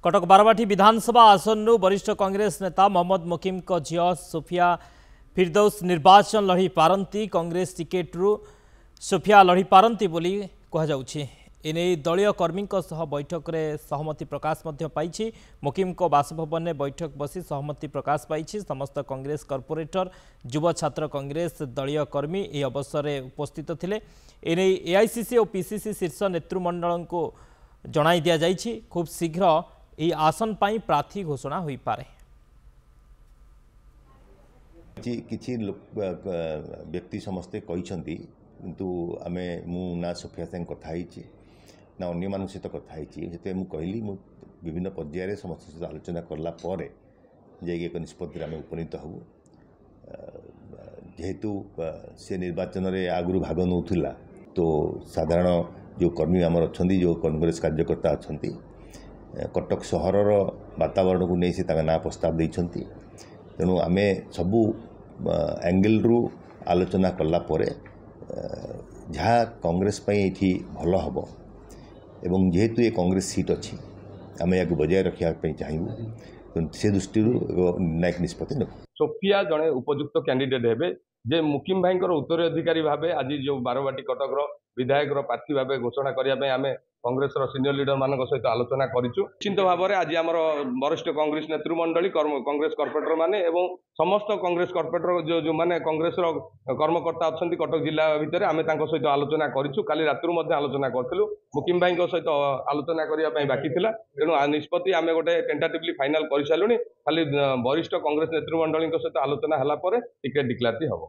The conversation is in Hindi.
कटक बारवाटी विधानसभा आसन वरिष्ठ कांग्रेस नेता मोहम्मद मुकीम को झील सोफिया फिरदौस निर्वाचन लड़ी पारती कांग्रेस टिकेट्रु सोफिया लड़ी पारती बोली कहुच्छी एने दलीय कर्मी बैठक में सहमति प्रकाश पाई। मुकीम को बासभवन में बैठक बसी सहमति प्रकाश पाई। समस्त कांग्रेस कॉर्पोरेटर युव छात्र कांग्रेस दलीय कर्मी यह अवसर में उपस्थित थे। एने एआईसीसी और पीसीसी शीर्ष नेतृमंडल को जणाई दिया जाइछि खूब शीघ्र यह आसन पाई प्रार्थी घोषणा हो पारे। किछि व्यक्ति समस्ते कहते किंतु आमे ना सोफिया संग कथा ना अन्य मान सहित कथा से कहली विभिन्न पर्यायर समस्त सहित आलोचना करला परे जाइए एक निष्पत्ति आम उपनीत हूँ। जेहेतु से निर्वाचन में आगु भाग नौला तो साधारण जो कर्मी आमर अच्छा जो कांग्रेस कार्यकर्ता अच्छा कटक सहर वातावरण को नहीं से ना प्रस्ताव देते तेणु आम सबू एंगल रु आलोचना कला परे जहाँ कांग्रेस ये भल हम एवं जेहेतु ये कांग्रेस सीट अच्छी आम या बजाय रखापी चाहिए से दृष्टि निर्णायक निष्पत्ति न। सोफिया जड़े उपयुक्त कैंडिडेट हे जे मुकीम भाई उत्तराधिकारी भाव आज जो बारवाटी कटक विधायक प्रार्थी भाव घोषणा करने आम कांग्रेस सीनियर लीडर मान सहित आलोचना करूँ। निश्चित भाव में आज आम वरिष्ठ कांग्रेस नेतृमंडली कांग्रेस कॉर्पोरेटर माने एवं समस्त कांग्रेस कॉर्पोरेटर जो मैंने कांग्रेस कर्मकर्ता अच्छा कटक जिला भितर आम सहित आलोचना करूँ। काली रात आलोचना करूँ मुकीम भाई सहित आलोचना करने बाकी था तेणु निष्पत्ति आम गोटे टेंटाटिवली फाइनाल कर सारूँ। खाली वरिष्ठ कांग्रेस नेतृमंडली सहित आलोचना होला टिकेट डिक्लेयर हम।